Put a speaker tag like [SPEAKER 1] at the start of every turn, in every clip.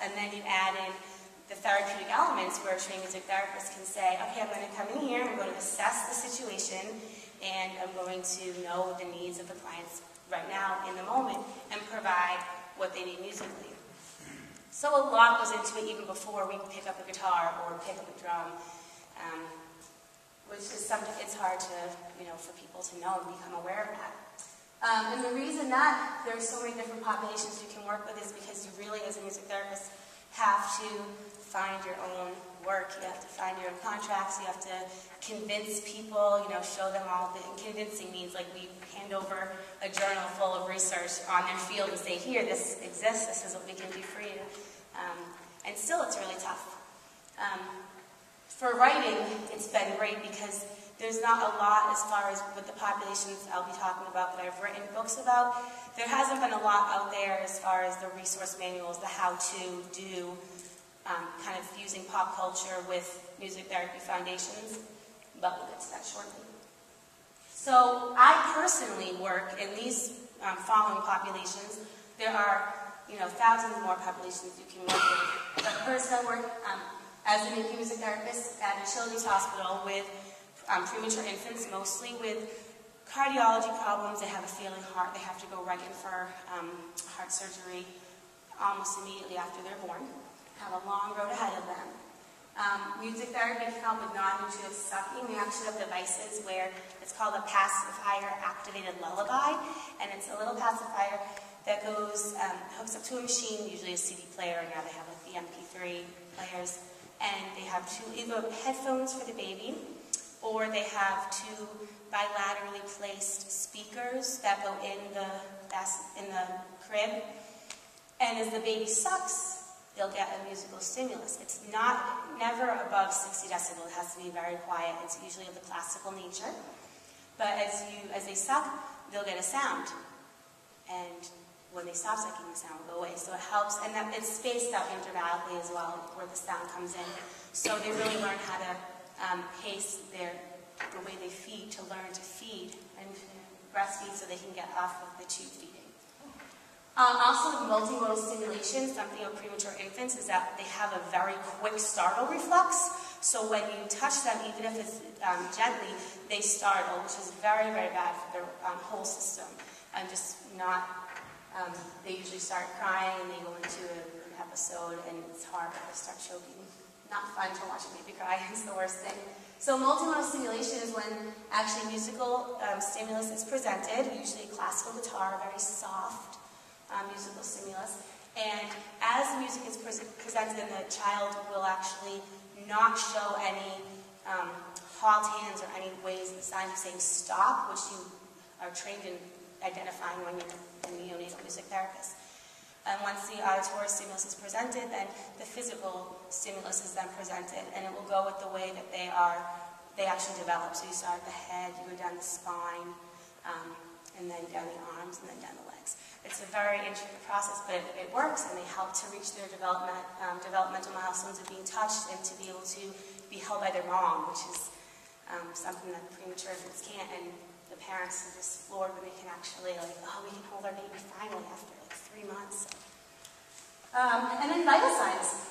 [SPEAKER 1] and then you add in the therapeutic elements where a trained music therapist can say, okay, I'm going to come in here, I'm going to assess the situation, and I'm going to know the needs of the clients right now in the moment and provide what they need musically. So a lot goes into it even before we pick up a guitar or pick up a drum, which is something it's hard to, for people to know and become aware of that. And the reason that there's so many different populations you can work with is because you really, as a music therapist, have to find your own work. You have to find your own contracts. You have to convince people, show them all. And convincing means like we hand over a journal full of research on their field and say, here, this exists, this is what we can do for you. And still, it's really tough. For writing, it's been great because there's not a lot as far as with the populations I'll be talking about that I've written books about. There hasn't been a lot out there as far as the resource manuals, the how-to do, kind of fusing pop culture with music therapy foundations, but we'll get to that shortly. So I personally work in these following populations. There are, thousands more populations you can work with. But first I work as a NICU music therapist at a children's hospital with premature infants, mostly with cardiology problems. They have a failing heart. They have to go right in for heart surgery almost immediately after they're born. Have a long road ahead of them. Music therapy can help with non-nutritive sucking. We actually have devices where it's called a pacifier activated lullaby, and it's a little pacifier that goes, hooks up to a machine, usually a CD player, and now they have like the MP3 players, and they have either headphones for the baby, or they have two bilaterally placed speakers that go in the crib, and as the baby sucks, they'll get a musical stimulus. It's never above 60 decibels. It has to be very quiet. It's usually of the classical nature. But as they suck, they'll get a sound. And when they stop sucking, the sound will go away. So it helps, and it's spaced out intervallically as well, where the sound comes in. So they really learn how to pace the way they feed, to learn to feed and breastfeed so they can get off of the tube feeding. Also, with multimodal stimulation, something with premature infants is that they have a very quick startle reflex. So when you touch them, even if it's gently, they startle, which is very, very bad for their whole system. And just not, they usually start crying and they go into an episode and it's hard, they start choking. Not fun to watch a baby cry, it's the worst thing. So multimodal stimulation is when actually musical stimulus is presented, usually classical guitar, very soft. Musical stimulus, and as the music is presented, the child will actually not show any halt hands or any ways and signs of saying stop, which you are trained in identifying when you're a neonatal music therapist. And once the auditory stimulus is presented, then the physical stimulus is then presented, and it will go with the way that they actually develop. So you start at the head, you go down the spine, and then down the arms, and then down the legs. It's a very intricate process, but it works, and they help to reach their developmental milestones of being touched and to be able to be held by their mom, which is something that premature infants can't, and the parents are just floored when they can actually, we can hold our baby finally after 3 months. And then vital signs.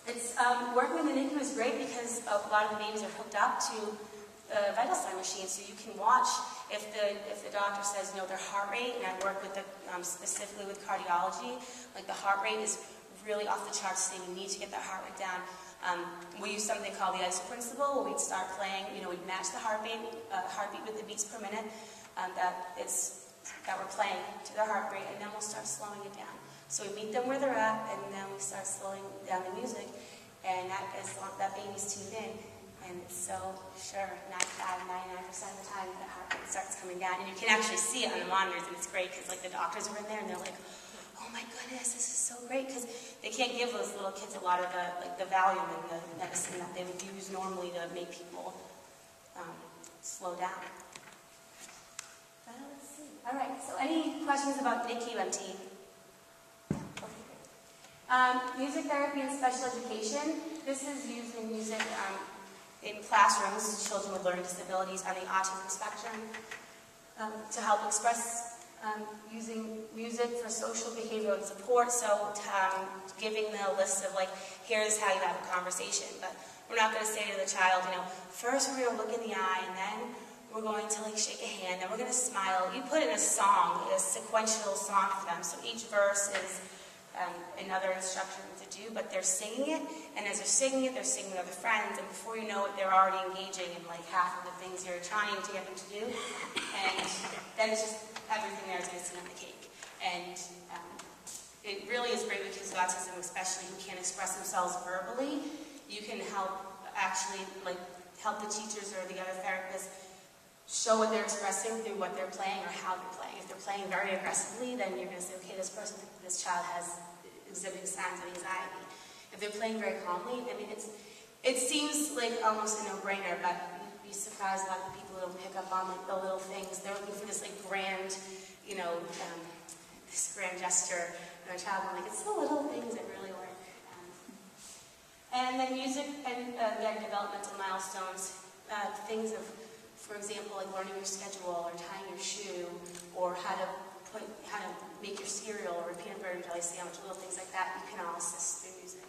[SPEAKER 1] It's working with the NICU is great because a lot of the babies are hooked up to the vital sign machine, so you can watch if the doctor says their heart rate, and I work with specifically with cardiology, like the heart rate is really off the charts, saying you need to get that heart rate down. We use something called the ISO principle, where we'd start playing, we'd match the heartbeat with the beats per minute that we're playing to their heart rate, and then we'll start slowing it down. So we meet them where they're at, and then we start slowing down the music, and that baby's tuned in. And it's so sure, 95, 99% of the time, the heart rate starts coming down. And you can actually see it on the monitors, and it's great because the doctors are in there and they're like, oh my goodness, this is so great, because they can't give those little kids a lot of the Valium and the medicine that they would use normally to make people slow down. Let's see. All right, so any questions about NICU MT? Music therapy and special education. This is used in music in classrooms, children with learning disabilities on the autism spectrum, to help express using music for social behavioral and support, so giving them a list of like, here's how you have a conversation, but we're not going to say to the child, you know, first we're going to look in the eye, and then we're going to like shake a hand, then we're going to smile. You put in a song, a sequential song for them, so each verse is another instruction to do, but they're singing it, and as they're singing it, they're singing with other friends, and before you know it, they're already engaging in like half of the things you're trying to get them to do, and then it's just everything there is icing on the cake. And it really is great with kids with autism, especially who can't express themselves verbally. You can help actually like help the teachers or the other therapists show what they're expressing through what they're playing or how they're playing. If they're playing very aggressively, then you're going to say, okay, this child has exhibiting signs of anxiety. If they're playing very calmly, I mean, it seems like almost a no-brainer, but you'd be surprised a lot of the people who don't pick up on like the little things. They're looking for this like grand, you know, this grand gesture, and the child will like, it's the little things that really work. And then music and again, developmental milestones, things of, for example, like learning your schedule or tying your shoe, or how to make your cereal or a peanut butter and jelly sandwich, little things like that. You can all assist through music.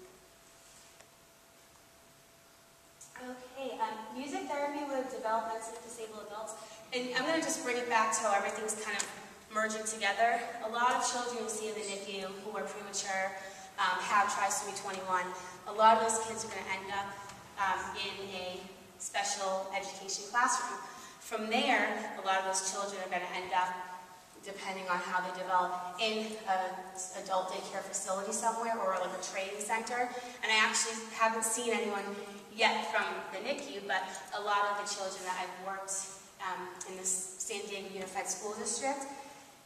[SPEAKER 1] Okay, music therapy with developmentally disabled adults. And I'm going to just bring it back to how everything's kind of merging together. A lot of children you see in the NICU who are premature have trisomy 21. A lot of those kids are going to end up in a special education classroom. From there, a lot of those children are going to end up, depending on how they develop, in an adult daycare facility somewhere or like a training center. And I actually haven't seen anyone yet from the NICU, but a lot of the children that I've worked in the San Diego Unified School District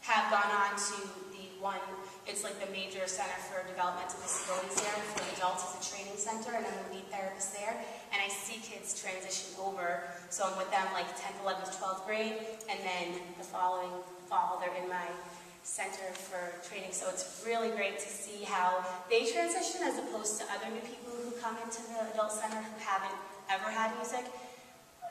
[SPEAKER 1] have gone on to the one, it's like the major center for developmental disabilities there, and for adults it's a training center, and I'm the lead therapist there, and I see kids transition over, so I'm with them like 10th, 11th, 12th grade, and then the following fall they're in my center for training, so it's really great to see how they transition as opposed to other new people who come into the adult center who haven't ever had music.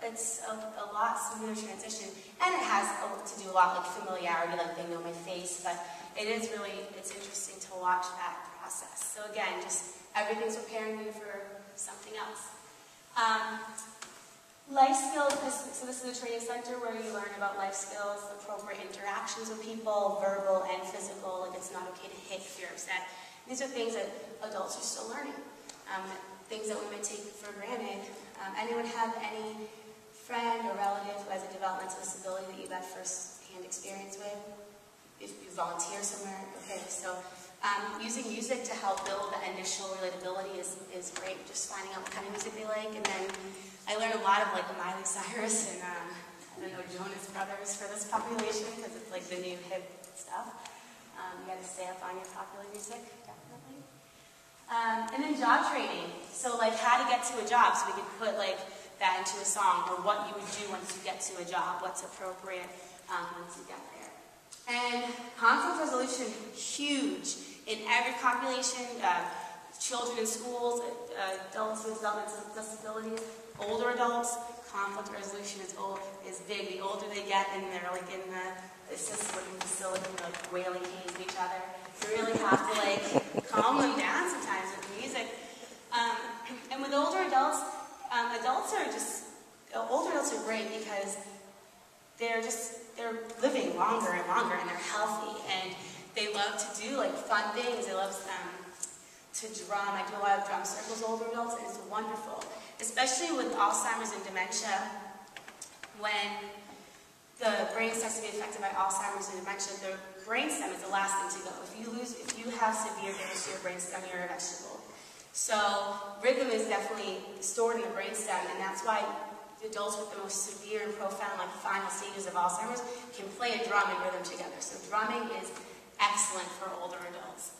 [SPEAKER 1] It's a lot smoother transition, and it has to do a lot with familiarity, like they know my face, but it is really, it's interesting to watch that process. So again, just everything's preparing you for something else. Life skills, so this is a training center where you learn about life skills, appropriate interactions with people, verbal and physical, like it's not okay to hit if you're upset. These are things that adults are still learning, things that we might take for granted. Anyone have any friend or relative who has a developmental disability that you've had first-hand experience with? If you volunteer somewhere, okay, so using music to help build the initial relatability is great, just finding out what kind of music they like, and then I learned a lot of like Miley Cyrus and I don't know, Jonas Brothers for this population, because it's like the new hip stuff. You gotta stay up on your popular music, definitely. And then job training, so like how to get to a job, so we could put like that into a song, or what you would do once you get to a job, what's appropriate once you get there. And conflict resolution, huge in every population, children in schools, adults with developmental disabilities, older adults. Conflict resolution is big. The older they get, and they're like in the assisted living facility, like wailing canes at each other. You really have to like calm them down sometimes with music. And with older adults, older adults are great because they're living longer and longer, and they're healthy, and they love to do like fun things. They love to drum. I do a lot of drum circles with older adults, and it's wonderful, especially with Alzheimer's and dementia. When the brain starts to be affected by Alzheimer's and dementia, the brainstem is the last thing to go. If you have severe damage to your brainstem, you're a vegetable. So rhythm is definitely stored in the brainstem, and that's why the adults with the most severe and profound, like final stages of Alzheimer's, can play a drum and rhythm together. So drumming is excellent for older adults.